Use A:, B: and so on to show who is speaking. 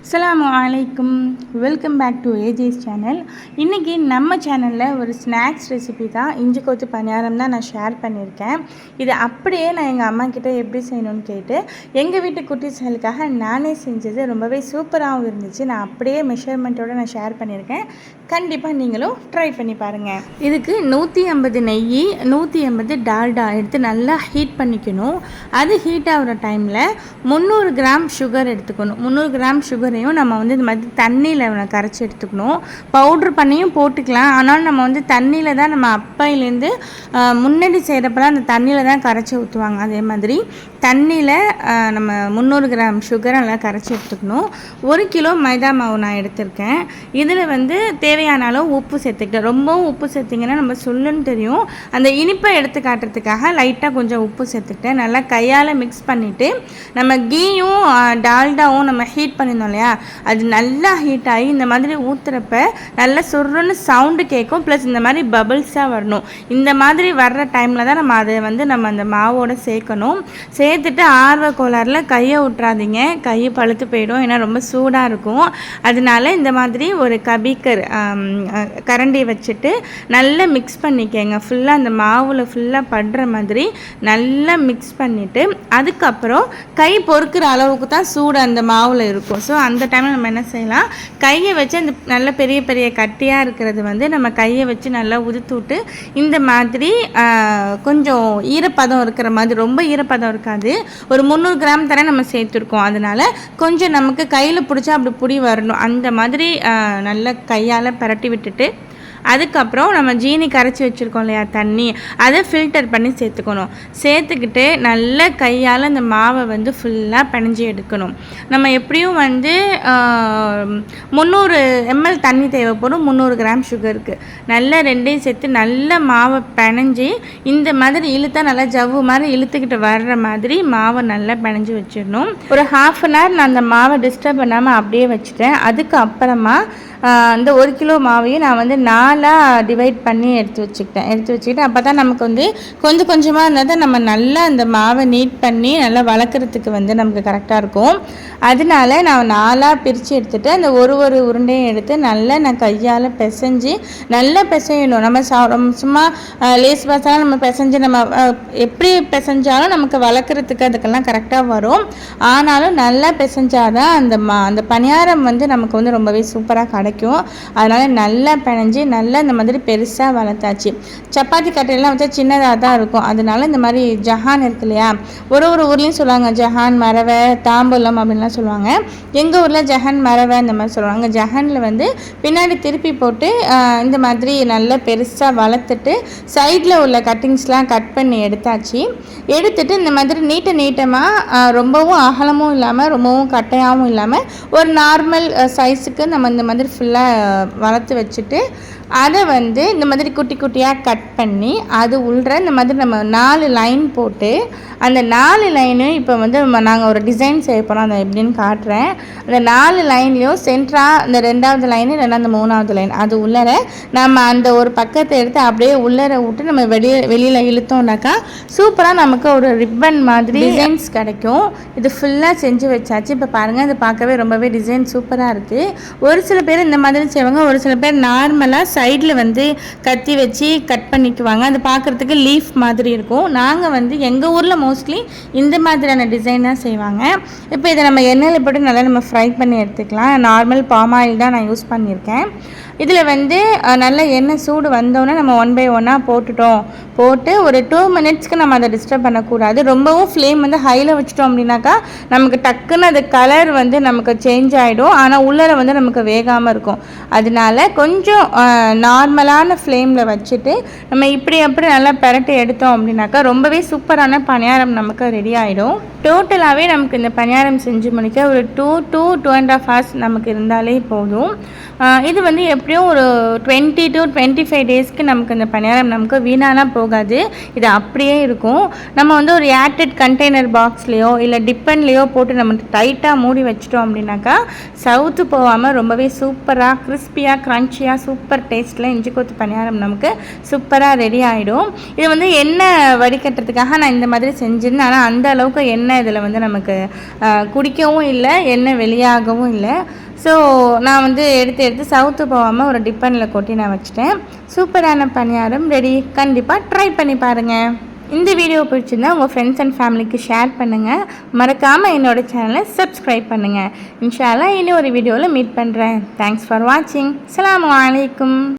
A: அஸ்ஸலாமு அலைக்கும். Welcome back to AJ's channel. இன்றைக்கி நம்ம சேனலில் ஒரு ஸ்நாக்ஸ் ரெசிபி தான், இஞ்சி கொத்து பணியாரம் தான் நான் ஷேர் பண்ணியிருக்கேன். இது அப்படியே நான் எங்கள் அம்மா கிட்டே எப்படி செய்யணும்னு கேட்டு எங்கள் வீட்டு குட்டீஸ்களுக்காக நானே செஞ்சது. ரொம்பவே சூப்பராகவும் இருந்துச்சு. நான் அப்படியே மெஷர்மெண்ட்டோடு நான் ஷேர் பண்ணியிருக்கேன். கண்டிப்பாக நீங்களும் ட்ரை பண்ணி பாருங்கள். இதுக்கு 150 நெய், 180 டால்டா எடுத்து நல்லா ஹீட் பண்ணிக்கணும். அது ஹீட் ஆகிற டைமில் 300 கிராம் சுகர் எடுத்துக்கணும். 300 கிராம் சுகரையும் நம்ம இந்த மாதிரி தண்ணியில் கரைச்சி எடுத்துக்கணும். பவுட்ரு பண்ணியும் போட்டுக்கலாம். ஆனாலும் நம்ம தண்ணியில் தான், நம்ம அப்பையிலேருந்து முன்னாடி செய்கிறப்பெல்லாம் அந்த தண்ணியில் தான் கரைச்சி ஊற்றுவாங்க. அதே மாதிரி தண்ணியில் நம்ம 300 கிராம் சுகரை நல்லா கரைச்சி எடுத்துக்கணும். 1 கிலோ மைதா மாவு நான் எடுத்திருக்கேன். இதில் தேவையான அளவு உப்பு சேர்த்துக்கிட்டேன். ரொம்பவும் உப்பு சேர்த்திங்கன்னா நம்ம சொல்லுன்னு தெரியும். அந்த இனிப்பை எடுத்து காட்டுறதுக்காக லைட்டாக கொஞ்சம் உப்பு சேர்த்துக்கிட்டேன். நல்லா கையால் மிக்ஸ் பண்ணிவிட்டு நம்ம கீயும் டால்டாவும் நம்ம ஹீட் பண்ணியிருந்தோம் இல்லையா, அது நல்லா ஹீட் ஆகி இந்த மாதிரி ஊற்றுறப்ப நல்லா சொருன்னு சவுண்டு கேட்கும். ப்ளஸ் இந்த மாதிரி பபிள்ஸாக வரணும். இந்த மாதிரி வர்ற டைமில் தான் நம்ம அதை நம்ம அந்த மாவோடு சேர்க்கணும். சேர்த்துட்டு ஆர்வ கோளாறில் கையை விட்றாதீங்க, கையை பழுத்து போயிடும். ஏன்னா ரொம்ப சூடாக இருக்கும். அதனால இந்த மாதிரி ஒரு கபிக்கர் கரண்டி வச்சுட்டு நல்லா மிக்ஸ் பண்ணிக்கங்க. ஃபுல்லாக அந்த மாவில் ஃபுல்லாக படுற மாதிரி நல்லா மிக்ஸ் பண்ணிவிட்டு அதுக்கப்புறம் கை பொறுக்கிற அளவுக்கு தான் சூடு அந்த மாவில் இருக்கும். ஸோ அந்த டைமில் நம்ம என்ன செய்யலாம், கையை வச்சு அந்த நல்ல பெரிய பெரிய கட்டியாக இருக்கிறது நம்ம கையை வச்சு நல்லா உதுத்து விட்டு இந்த மாதிரி கொஞ்சம் ஈரப்பதம் இருக்கிற மாதிரி, ரொம்ப ஈரப்பதம் இருக்காது. ஒரு 300 கிராம் தர நம்ம சேர்த்துருக்கோம். அதனால் கொஞ்சம் நமக்கு கையில் பிடிச்சா அப்படி புடி வரணும். அந்த மாதிரி நல்லா கையால் பரட்டி விட்டுட்டு அதுக்கப்புறம் நம்ம ஜீனி கரைச்சி வச்சுருக்கோம் இல்லையா தண்ணி, அதை ஃபில்டர் பண்ணி சேர்த்துக்கணும். சேர்த்துக்கிட்டு நல்ல கையால் அந்த மாவை ஃபுல்லாக பிணைஞ்சி எடுக்கணும். நம்ம எப்படியும் 300 ml தண்ணி தேவைப்படும் 300 கிராம் சுகருக்கு. நல்லா ரெண்டையும் சேர்த்து நல்ல மாவை பிணைஞ்சி இந்த மாதிரி இழுத்தா நல்லா ஜவ்வு மாதிரி இழுத்துக்கிட்டு வர்ற மாதிரி மாவை நல்லா பிணைஞ்சி வச்சிடணும். ஒரு 1/2 அன் ஹவர் நான் அந்த மாவை டிஸ்டர்ப் பண்ணாமல் அப்படியே வச்சுட்டேன். அதுக்கப்புறமா இந்த 1 கிலோ மாவையும் நான் 4ஆக டிவைட் பண்ணி எடுத்து வச்சுக்கிட்டேன். அப்போ தான் நமக்கு கொஞ்சம் கொஞ்சமாக இருந்தால் தான் நம்ம நல்லா அந்த மாவை நீட் பண்ணி நல்லா வளர்க்குறதுக்கு நமக்கு கரெக்டாக இருக்கும். அதனால நான் 4ஆக பிரித்து எடுத்துகிட்டு அந்த ஒரு உருண்டையும் எடுத்து நல்லா நான் கையால் பிசைஞ்சு நல்லா பிசையணும். நம்ம சும்மா லேஸ் பாஸாக நம்ம பிசைஞ்சு நம்ம எப்படி பிசைஞ்சாலும் நமக்கு வளர்க்குறதுக்கு அதுக்கெல்லாம் கரெக்டாக வரும். ஆனாலும் நல்லா பிசைஞ்சாதான் அந்த பணியாரம் நமக்கு ரொம்பவே சூப்பராக கிடைக்கும். அதனால் நல்லா பிணைஞ்சி நல்லா இந்த மாதிரி பெருசாக வளர்த்தாச்சு. சப்பாத்தி கட்டையெல்லாம் வச்சா சின்னதாக தான் இருக்கும். அதனால இந்த மாதிரி ஜஹான் இருக்கு இல்லையா, ஒரு ஊர்லேயும் சொல்லுவாங்க ஜஹான் மரவை தாம்பூலம் அப்படின்லாம் சொல்லுவாங்க. எங்கள் ஊரில் ஜஹான் மரவை இந்த மாதிரி சொல்லுவாங்க. ஜஹானில் பின்னாடி திருப்பி போட்டு இந்த மாதிரி நல்லா பெருசாக வளர்த்துட்டு சைடில் உள்ள கட்டிங்ஸ்லாம் கட் பண்ணி எடுத்தாச்சு. எடுத்துட்டு இந்த மாதிரி நீட்டமாக ரொம்பவும் அகலமும் இல்லாமல் ரொம்பவும் கட்டையாகவும் இல்லாமல் ஒரு நார்மல் சைஸுக்கு நம்ம இந்த மாதிரி ஃபுல்லாக வளர்த்து வச்சுட்டு அதை இந்த மாதிரி குட்டி குட்டியாக கட் பண்ணி அது உள்ள இந்த மாதிரி நம்ம 4 லைன் போட்டு அந்த 4 லைனும் இப்போ நாங்கள் ஒரு டிசைன் செய்ய போகிறோம். அதை எப்படின்னு காட்டுறேன். அந்த 4 லைன்லேயும் சென்டராக அந்த 2வது லைனு இல்லைன்னா அந்த 3வது லைன் அது உள்ளர நம்ம அந்த ஒரு பக்கத்தை எடுத்து அப்படியே உள்ளர விட்டு நம்ம வெளியில் இழுத்தோம்னாக்கா சூப்பராக நமக்கு ஒரு ரிப்பன் மாதிரி டிசைன்ஸ் கிடைக்கும். இது ஃபுல்லாக செஞ்சு வச்சாச்சு. இப்போ பாருங்கள், இது பார்க்கவே ரொம்பவே டிசைன் சூப்பராக இருக்குது. ஒரு சில பேர் இந்த மாதிரி செய்வாங்க, ஒரு சில பேர் நார்மலாக சைடில் கத்தி வச்சு கட் பண்ணிக்குவாங்க. அது பார்க்குறதுக்கு லீஃப் மாதிரி இருக்கும். நாங்கள் எங்கள் ஊரில் மோஸ்ட்லி இந்த மாதிரியான டிசைன் தான் செய்வாங்க. இப்போ இதை நம்ம எண்ணெயில் போட்டு நல்லா நம்ம ஃப்ரை பண்ணி எடுத்துக்கலாம். நார்மல் பாம் ஆயில் தான் நான் யூஸ் பண்ணியிருக்கேன். இதில் நல்ல எண்ணெய் சூடு வந்தோடனே நம்ம 1 by 1 போட்டு ஒரு 2 மினிட்ஸ்க்கு நம்ம அதை டிஸ்டர்ப் பண்ணக்கூடாது. ரொம்பவும் ஃப்ளேம் ஹையில் வச்சிட்டோம் அப்படின்னாக்கா நமக்கு டக்குன்னு அது கலர் நமக்கு சேஞ்ச் ஆகிடும். ஆனால் உள்ளர நமக்கு வேகாமல் இருக்கும். அதனால கொஞ்சம் நார்மலான ஃப்ளேமில் வச்சுட்டு நம்ம இப்படி நல்லா பரட்டி எடுத்தோம் அப்படின்னாக்கா ரொம்பவே சூப்பரான பணியாரம் நமக்கு ரெடி ஆகிடும். டோட்டலாகவே நமக்கு இந்த பணியாரம் செஞ்சு முடிக்க ஒரு 2 to 2.5 hours நமக்கு இருந்தாலே போதும். இது வந்து எப்படியும் ஒரு 20 to 25 டேஸ்க்கு நமக்கு இந்த பணியாரம் நமக்கு வீணாலாம் போகாது. இது அப்படியே இருக்கும். நம்ம வந்து ஒரு ஏர்டெட் கண்டெய்னர் பாக்ஸ்லேயோ இல்லை டிப்பன்லேயோ போட்டு நம்ம டைட்டாக மூடி வச்சிட்டோம் அப்படின்னாக்கா சவுத்து போகாமல் ரொம்பவே சூப்பராக கிறிஸ்பியாக க்ரன்ச்சியாக சூப்பர் டேஸ்ட்டில் இஞ்சி கொத்து பணியாரம் நமக்கு சூப்பராக ரெடி ஆகிடும். இது வந்து எண்ணெய் வடிகட்டுறதுக்காக நான் இந்த மாதிரி செஞ்சிருந்தேன். ஆனால் அந்த அளவுக்கு எண்ணெய் இதில் வந்து நமக்கு குடிக்கவும் இல்லை, எண்ணெய் வெளியாகவும் இல்லை. ஸோ நான் வந்து எடுத்து சவுத்து போகாமல் ஒரு டிப்பனில் கொட்டி நான் வச்சுட்டேன். சூப்பரான பணியாரம் ரெடி. கண்டிப்பாக ட்ரை பண்ணி பாருங்கள். இந்த வீடியோ பிடிச்சிருந்தா உங்கள் ஃப்ரெண்ட்ஸ் அண்ட் ஃபேமிலிக்கு ஷேர் பண்ணுங்கள். மறக்காமல் என்னோடய சேனலை சப்ஸ்கிரைப் பண்ணுங்கள். இன்ஷா அல்லாஹ் இன்னும் ஒரு வீடியோவில் மீட் பண்ணுறேன். தேங்க்ஸ் ஃபார் வாட்சிங். அஸ்ஸலாமு அலைக்கும்.